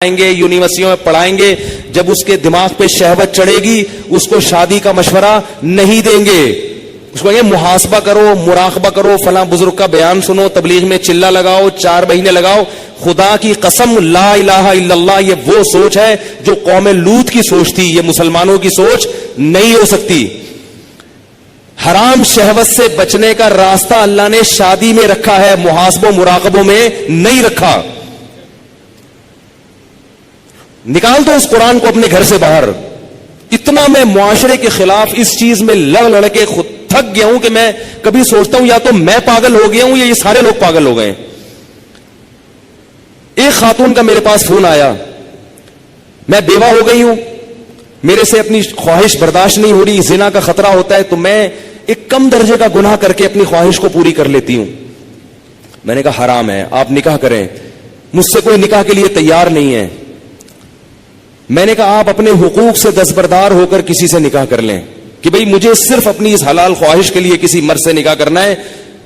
گے یونیورسٹیوں میں پڑھائیں گے، جب اس کے دماغ پہ شہوت چڑھے گی اس کو شادی کا مشورہ نہیں دیں گے، اس کو کہیں گے محاسبہ کرو، مراقبہ کرو، فلاں بزرگ کا بیان سنو، تبلیغ میں چلہ لگاؤ، 4 مہینے لگاؤ۔ خدا کی قسم لا الہ الا اللہ یہ وہ سوچ ہے جو قوم لوط کی سوچ تھی، یہ مسلمانوں کی سوچ نہیں ہو سکتی۔ حرام شہوت سے بچنے کا راستہ اللہ نے شادی میں رکھا ہے، محاسبوں مراقبوں میں نہیں رکھا۔ نکال دو اس قرآن کو اپنے گھر سے باہر۔ اتنا میں معاشرے کے خلاف اس چیز میں لڑ کے خود تھک گیا ہوں کہ میں کبھی سوچتا ہوں یا تو میں پاگل ہو گیا ہوں یا یہ سارے لوگ پاگل ہو گئے۔ ایک خاتون کا میرے پاس فون آیا، میں بیوہ ہو گئی ہوں، میرے سے اپنی خواہش برداشت نہیں ہو رہی، زنا کا خطرہ ہوتا ہے، تو میں ایک کم درجے کا گناہ کر کے اپنی خواہش کو پوری کر لیتی ہوں۔ میں نے کہا حرام ہے، آپ نکاح کریں۔ مجھ سے کوئی نکاح کے لیے تیار نہیں ہے۔ میں نے کہا آپ اپنے حقوق سے دستبردار ہو کر کسی سے نکاح کر لیں کہ بھئی مجھے صرف اپنی اس حلال خواہش کے لیے کسی مرد سے نکاح کرنا ہے،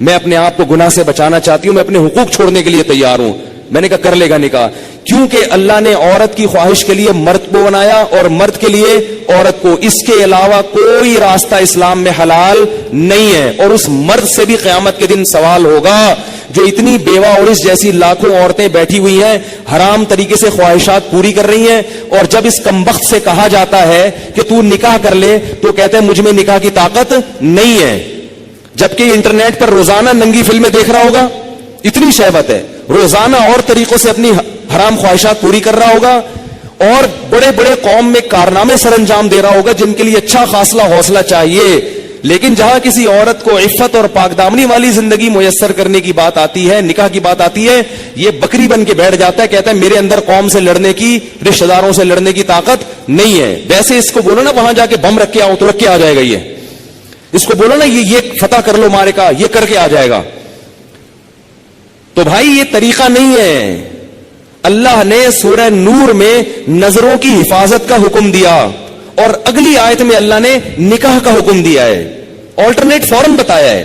میں اپنے آپ کو گناہ سے بچانا چاہتی ہوں، میں اپنے حقوق چھوڑنے کے لیے تیار ہوں۔ میں نے کہا کر لے گا نکاح، کیونکہ اللہ نے عورت کی خواہش کے لیے مرد کو بنایا اور مرد کے لیے عورت کو، اس کے علاوہ کوئی راستہ اسلام میں حلال نہیں ہے۔ اور اس مرد سے بھی قیامت کے دن سوال ہوگا جو اتنی بیوہ اور اس جیسی لاکھوں عورتیں بیٹھی ہوئی ہیں، حرام طریقے سے خواہشات پوری کر رہی ہیں، اور جب اس کمبخت سے کہا جاتا ہے کہ تو نکاح کر لے تو کہتے ہیں مجھ میں نکاح کی طاقت نہیں ہے، جبکہ انٹرنیٹ پر روزانہ ننگی فلمیں دیکھ رہا ہوگا، اتنی شہوت ہے، روزانہ اور طریقوں سے اپنی حرام خواہشات پوری کر رہا ہوگا، اور بڑے بڑے قوم میں کارنامے سر انجام دے رہا ہوگا جن کے لیے اچھا خاصلہ حوصلہ چاہیے۔ لیکن جہاں کسی عورت کو عفت اور پاکدامنی والی زندگی میسر کرنے کی بات آتی ہے، نکاح کی بات آتی ہے، یہ بکری بن کے بیٹھ جاتا ہے، کہتا ہے میرے اندر قوم سے لڑنے کی، رشتہ داروں سے لڑنے کی طاقت نہیں ہے۔ ویسے اس کو بولو نا وہاں جا کے بم رکھ کے آؤ تو رکھ کے آ جائے گا، یہ اس کو بولو نا یہ فتح کر لو مارے کا، یہ کر کے آ جائے گا۔ تو بھائی یہ طریقہ نہیں ہے۔ اللہ نے سورہ نور میں نظروں کی حفاظت کا حکم دیا، اور اگلی آیت میں اللہ نے نکاح کا حکم دیا ہے، آلٹرنیٹ فورن بتایا ہے۔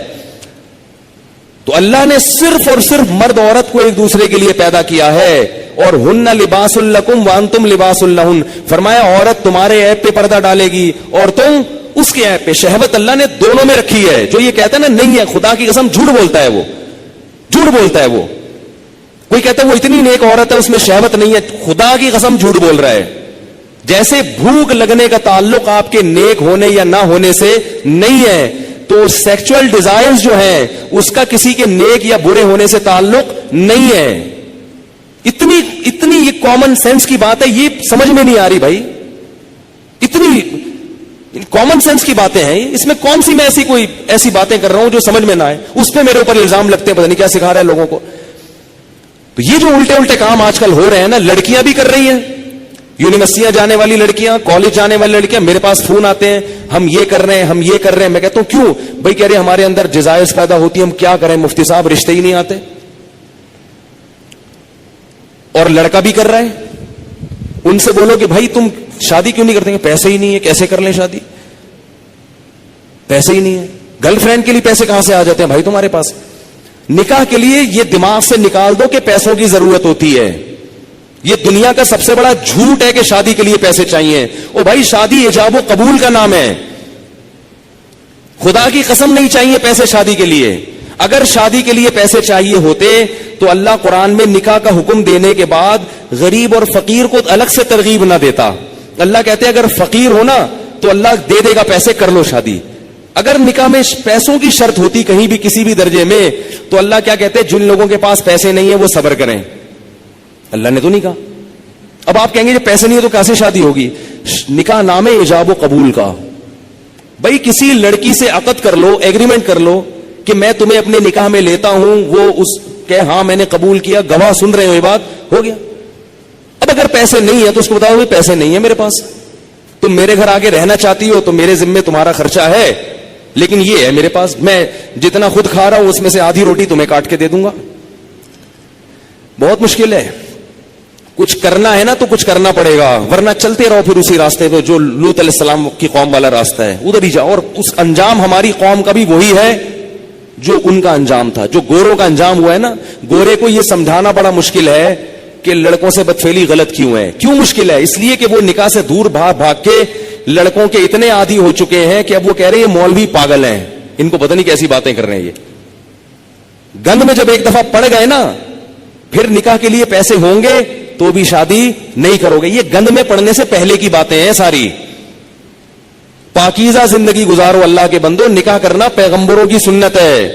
تو اللہ نے صرف اور صرف مرد عورت کو ایک دوسرے کے لیے پیدا کیا ہے، اور ہن لباس لکم وانتم لباس لہن، فرمایا عورت تمہارے عیب پہ پردہ ڈالے گی اور تم اس کے عیب پہ۔ شہوت اللہ نے دونوں میں رکھی ہے۔ جو یہ کہتا ہے نا نہیں ہے، خدا کی قسم جھوٹ بولتا ہے، وہ جھوٹ بولتا ہے۔ وہ کوئی کہتا ہے وہ اتنی نیک عورت ہے اس میں شہوت نہیں ہے، خدا کی قسم جھوٹ بول رہا ہے۔ جیسے بھوک لگنے کا تعلق آپ کے نیک ہونے یا نہ ہونے سے نہیں ہے، تو سیکچول ڈیزائرز جو ہیں اس کا کسی کے نیک یا برے ہونے سے تعلق نہیں ہے۔ اتنی یہ کامن سینس کی بات ہے، یہ سمجھ میں نہیں آ رہی بھائی، اتنی کامن سینس کی باتیں ہیں، اس میں کون سی میں ایسی باتیں کر رہا ہوں جو سمجھ میں نہ آئے، اس پہ میرے اوپر الزام لگتے ہیں، پتہ نہیں کیا سکھا رہا ہے لوگوں کو۔ تو یہ جو الٹے الٹے کام آج کل ہو رہے ہیں نا، لڑکیاں بھی کر رہی ہیں، یونیورسٹیاں جانے والی لڑکیاں، کالج جانے والی لڑکیاں میرے پاس فون آتے ہیں، ہم یہ کر رہے ہیں، ہم یہ کر رہے ہیں۔ میں کہتا ہوں کیوں بھائی؟ کہہ رہے ہمارے اندر جزائز پیدا ہوتی ہے، ہم کیا کریں مفتی صاحب، رشتے ہی نہیں آتے۔ اور لڑکا بھی کر رہا ہے، ان سے بولو کہ بھائی تم شادی کیوں نہیں کرتے؟ پیسے ہی نہیں ہے، کیسے کر لیں شادی؟ پیسے ہی نہیں ہے۔ گرل فرینڈ کے لیے پیسے کہاں سے آ جاتے ہیں بھائی تمہارے پاس؟ نکاح کے لیے یہ دماغ سے نکال دو کہ پیسوں کی ضرورت ہوتی ہے۔ یہ دنیا کا سب سے بڑا جھوٹ ہے کہ شادی کے لیے پیسے چاہیے۔ او بھائی شادی ایجاب و قبول کا نام ہے، خدا کی قسم نہیں چاہیے پیسے شادی کے لیے۔ اگر شادی کے لیے پیسے چاہیے ہوتے تو اللہ قرآن میں نکاح کا حکم دینے کے بعد غریب اور فقیر کو الگ سے ترغیب نہ دیتا۔ اللہ کہتے اگر فقیر ہو نا تو اللہ دے دے گا پیسے، کر لو شادی۔ اگر نکاح میں پیسوں کی شرط ہوتی کہیں بھی کسی بھی درجے میں تو اللہ کیا کہتے جن لوگوں کے پاس پیسے نہیں ہیں وہ صبر کریں۔ اللہ نے تو نہیں کہا۔ اب آپ کہیں گے جب پیسے نہیں ہے تو کیسے شادی ہوگی؟ نکاح نام ہے ایجاب و قبول کا۔ بھائی کسی لڑکی سے عقد کر لو، ایگریمنٹ کر لو کہ میں تمہیں اپنے نکاح میں لیتا ہوں، وہ اس کہ ہاں میں نے قبول کیا، گواہ سن رہے ہو، یہ بات ہو گیا۔ اب اگر پیسے نہیں ہے تو اس کو بتاؤ پیسے نہیں ہے میرے پاس، تم میرے گھر آگے رہنا چاہتی ہو تو میرے ذمے تمہارا خرچہ ہے، لیکن یہ ہے میرے پاس، میں جتنا خود کھا رہا ہوں اس میں سے آدھی روٹی تمہیں کاٹ کے دے دوں گا۔ بہت مشکل ہے، کچھ کرنا ہے نا تو کچھ کرنا پڑے گا، ورنہ چلتے رہو پھر اسی راستے پہ جو لوط علیہ السلام کی قوم والا راستہ ہے، ادھر ہی جاؤ، اور اس انجام ہماری قوم کا بھی وہی ہے جو ان کا انجام تھا، جو گوروں کا انجام ہوا ہے نا۔ گورے کو یہ سمجھانا بڑا مشکل ہے کہ لڑکوں سے بدفعلی غلط کیوں ہے. کیوں مشکل ہے؟ اس لیے کہ وہ نکاح سے دور بھاگ بھاگ کے لڑکوں کے اتنے عادی ہو چکے ہیں کہ اب وہ کہہ رہے ہیں یہ مولوی پاگل ہیں, ان کو پتہ نہیں کیسی باتیں کر رہے ہیں. یہ گند میں جب ایک دفعہ پڑ گئے نا, پھر نکاح کے لیے پیسے ہوں گے تو بھی شادی نہیں کرو گے. یہ گند میں پڑنے سے پہلے کی باتیں ہیں ساری. پاکیزہ زندگی گزارو اللہ کے بندو, نکاح کرنا پیغمبروں کی سنت ہے,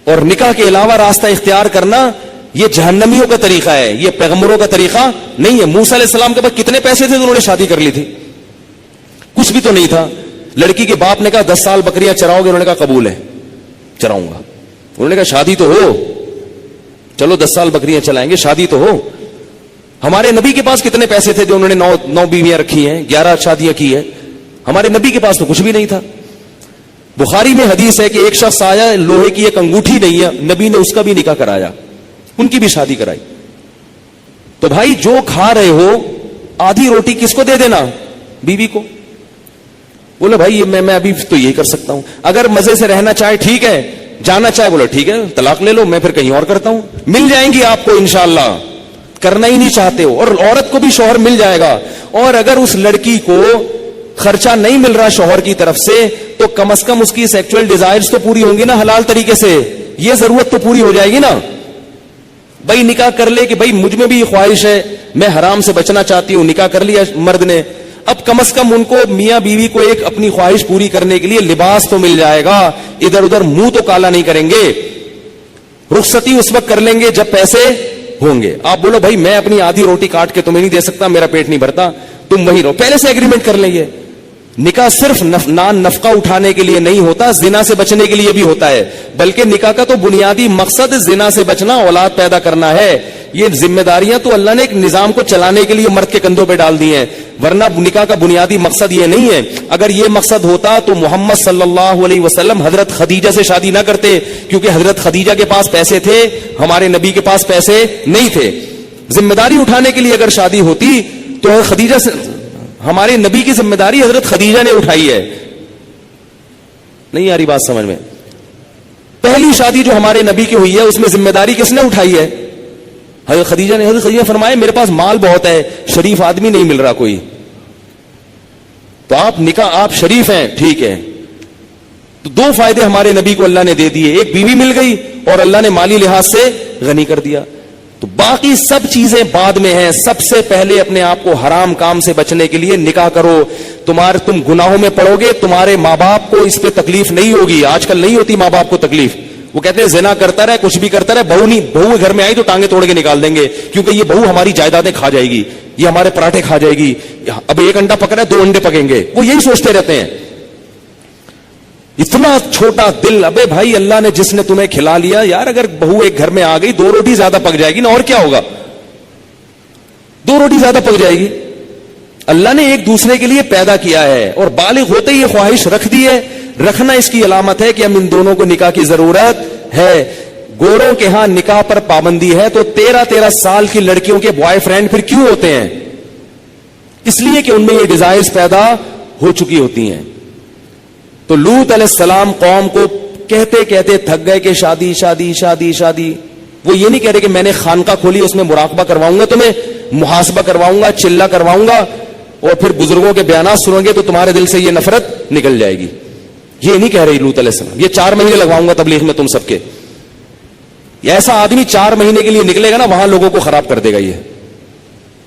اور نکاح کے علاوہ راستہ اختیار کرنا یہ جہنمیوں کا طریقہ ہے, یہ پیغمبروں کا طریقہ نہیں ہے. موسیٰ علیہ السلام کے پاس کتنے پیسے تھے تو انہوں نے شادی کر لی تھی؟ کچھ بھی تو نہیں تھا. لڑکی کے باپ نے کہا 10 سال بکریاں چراؤ گے؟ انہوں نے کہا قبول ہے, چراؤں گا. انہوں نے کہا شادی تو ہو, چلو 10 سال بکریاں چلائیں گے, شادی تو ہو. ہمارے نبی کے پاس کتنے پیسے تھے جو انہوں نے 9 بیویاں رکھی ہیں, 11 شادیاں کی ہیں. ہمارے نبی کے پاس تو کچھ بھی نہیں تھا. بخاری میں حدیث ہے کہ ایک شخص آیا, لوہے کی ایک انگوٹھی نہیں ہے, نبی نے اس کا بھی نکاح کرایا, ان کی بھی شادی کرائی. تو بھائی جو کھا رہے ہو آدھی روٹی کس کو دے دینا؟ بیوی کو. بولے بھائی میں ابھی تو یہی کر سکتا ہوں, اگر مزے سے رہنا چاہے ٹھیک ہے, جانا چاہے بولے ٹھیک ہے طلاق لے لو, میں پھر کہیں اور کرتا ہوں. مل جائیں گی آپ کو انشاءاللہ, کرنا ہی نہیں چاہتے ہو. اور عورت کو بھی شوہر مل جائے گا. اور اگر اس لڑکی کو خرچہ نہیں مل رہا شوہر کی طرف سے تو کم از کم اس کی سیکچوئل ڈیزائرز تو پوری ہوں گی نا حلال طریقے سے, یہ ضرورت تو پوری ہو جائے گی نا. بھائی نکاح کر لے کہ بھائی مجھ میں بھی یہ خواہش ہے, میں حرام سے بچنا چاہتی ہوں, نکاح کر لیا مرد نے, اب کم از کم ان کو میاں بیوی کو ایک اپنی خواہش پوری کرنے کے لیے لباس تو مل جائے گا, ادھر ادھر منہ تو کالا نہیں کریں گے. رخصتی اس وقت کر لیں گے جب پیسے ہوں گے. آپ بولو بھائی میں اپنی آدھی روٹی کاٹ کے تمہیں نہیں دے سکتا, میرا پیٹ نہیں بھرتا, تم وہیں رہو, پہلے سے ایگریمنٹ کر لیں گے. نکاح صرف نان نفقہ اٹھانے کے لیے نہیں ہوتا, زنا سے بچنے کے لیے بھی ہوتا ہے. بلکہ نکاح کا تو بنیادی مقصد زنا سے بچنا, اولاد پیدا کرنا ہے. یہ ذمہ داریاں تو اللہ نے ایک نظام کو چلانے کے لیے مرد کے کندھوں پہ ڈال دی ہیں, ورنہ نکاح کا بنیادی مقصد یہ نہیں ہے. اگر یہ مقصد ہوتا تو محمد صلی اللہ علیہ وسلم حضرت خدیجہ سے شادی نہ کرتے, کیونکہ حضرت خدیجہ کے پاس پیسے تھے, ہمارے نبی کے پاس پیسے نہیں تھے. ذمہ داری اٹھانے کے لیے اگر شادی ہوتی تو خدیجہ سے, ہمارے نبی کی ذمہ داری حضرت خدیجہ نے اٹھائی ہے. نہیں آ رہی بات سمجھ میں؟ پہلی شادی جو ہمارے نبی کی ہوئی ہے اس میں ذمہ داری کس نے اٹھائی ہے؟ حضرت خدیجہ نے. حضرت خدیجہ فرمائے میرے پاس مال بہت ہے, شریف آدمی نہیں مل رہا کوئی, تو آپ نکاح, آپ شریف ہیں ٹھیک ہے. تو 2 فائدے ہمارے نبی کو اللہ نے دے دیے, ایک بیوی مل گئی اور اللہ نے مالی لحاظ سے غنی کر دیا. تو باقی سب چیزیں بعد میں ہیں. سب سے پہلے اپنے آپ کو حرام کام سے بچنے کے لیے نکاح کرو. تم گناہوں میں پڑو گے, تمہارے ماں باپ کو اس پہ تکلیف نہیں ہوگی. آج کل نہیں ہوتی ماں باپ کو تکلیف, وہ کہتے ہیں زنا کرتا رہے, کچھ بھی کرتا رہے, بہو گھر میں آئی تو ٹانگیں توڑ کے نکال دیں گے, کیونکہ یہ بہو ہماری جائیدادیں کھا جائے گی, یہ ہمارے پراٹھے کھا جائے گی, اب 1 انڈا پکڑا ہے 2 انڈے پکیں گے. وہ یہی سوچتے رہتے ہیں. اتنا چھوٹا دل. ابے بھائی اللہ نے جس نے تمہیں کھلا لیا یار, اگر بہو ایک گھر میں آ گئی 2 روٹی زیادہ پک جائے گی نا, اور کیا ہوگا, 2 روٹی زیادہ پک جائے گی. اللہ نے ایک دوسرے کے لیے پیدا کیا ہے, اور بالغ ہوتے ہی یہ خواہش رکھ دی ہے. رکھنا اس کی علامت ہے کہ ہم ان دونوں کو نکاح کی ضرورت ہے. گوروں کے ہاں نکاح پر پابندی ہے, تو 13 سال کی لڑکیوں کے بوائے فرینڈ پھر کیوں ہوتے ہیں؟ اس لیے کہ ان میں یہ ڈیزائرز پیدا ہو چکی ہوتی ہیں. تو لوط علیہ السلام قوم کو کہتے کہتے تھک گئے کہ شادی شادی شادی شادی. وہ یہ نہیں کہہ رہے کہ میں نے خانقاہ کھولی, اس میں مراقبہ کرواؤں گا, تمہیں محاسبہ کرواؤں گا, چلہ کرواؤں گا, اور پھر بزرگوں کے بیانات سنو گے تو تمہارے دل سے یہ نفرت نکل جائے گی. یہ نہیں کہہ رہی لوط علیہ السلام. یہ 4 مہینے لگواؤں گا تبلیغ میں تم سب کے. ایسا آدمی 4 مہینے کے لیے نکلے گا نا, وہاں لوگوں کو خراب کر دے گا. یہ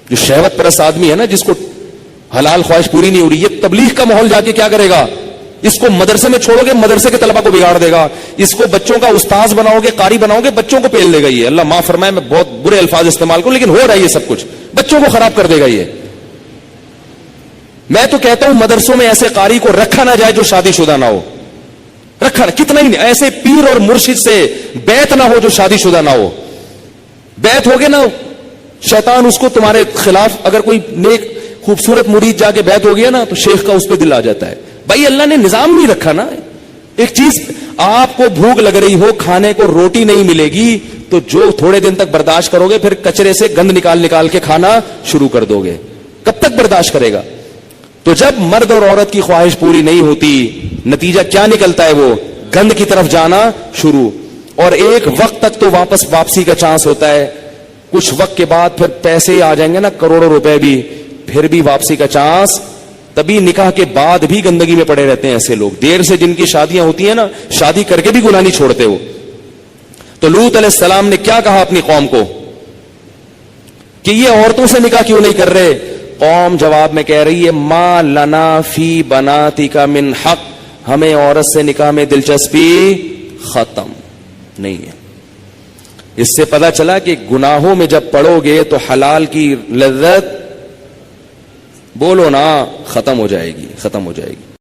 جو شہوت پرست آدمی ہے نا, جس کو حلال خواہش پوری نہیں ہو رہی, یہ تبلیغ کا ماحول جا کے کیا کرے گا؟ اس کو مدرسے میں چھوڑو گے, مدرسے کے طلبہ کو بگاڑ دے گا. اس کو بچوں کا استاذ بناؤ گے, قاری بناؤ گے, بچوں کو پیل دے گا. یہ اللہ معاف فرمائے, میں بہت برے الفاظ استعمال کروں, لیکن ہو رہا ہے یہ سب کچھ, بچوں کو خراب کر دے گا. یہ میں تو کہتا ہوں مدرسوں میں ایسے قاری کو رکھا نہ جائے جو شادی شدہ نہ ہو. رکھا کتنا ہی ایسے پیر اور مرشد سے بیعت نہ ہو جو شادی شدہ نہ ہو. بیعت ہوگے نا, شیطان اس کو تمہارے خلاف, اگر کوئی نیک خوبصورت مرید جا کے بیعت ہو گیا نا تو شیخ کا اس پہ دل آ جاتا ہے. بھائی اللہ نے نظام نہیں رکھا نا. ایک چیز, آپ کو بھوک لگ رہی ہو, کھانے کو روٹی نہیں ملے گی, تو جو تھوڑے دن تک برداشت کرو گے, پھر کچرے سے گند نکال نکال کے کھانا شروع کر دو گے. کب تک برداشت کرے گا؟ تو جب مرد اور عورت کی خواہش پوری نہیں ہوتی, نتیجہ کیا نکلتا ہے؟ وہ گند کی طرف جانا شروع, اور ایک وقت تک تو واپسی کا چانس ہوتا ہے. کچھ وقت کے بعد پھر پیسے آ جائیں گے نا, کروڑوں روپے بھی, پھر بھی واپسی کا چانس. تبھی نکاح کے بعد بھی گندگی میں پڑے رہتے ہیں ایسے لوگ. دیر سے جن کی شادیاں ہوتی ہیں نا, شادی کر کے بھی گناہ نہیں چھوڑتے وہ. تو لوط علیہ السلام نے کیا کہا اپنی قوم کو کہ یہ عورتوں سے نکاح کیوں نہیں کر رہے؟ قوم جواب میں کہہ رہی ہے ما لنا فی بناتک من حق, ہمیں عورت سے نکاح میں دلچسپی ختم نہیں ہے. اس سے پتا چلا کہ گناہوں میں جب پڑو گے تو حلال کی لذت بولو نا ختم ہو جائے گی, ختم ہو جائے گی.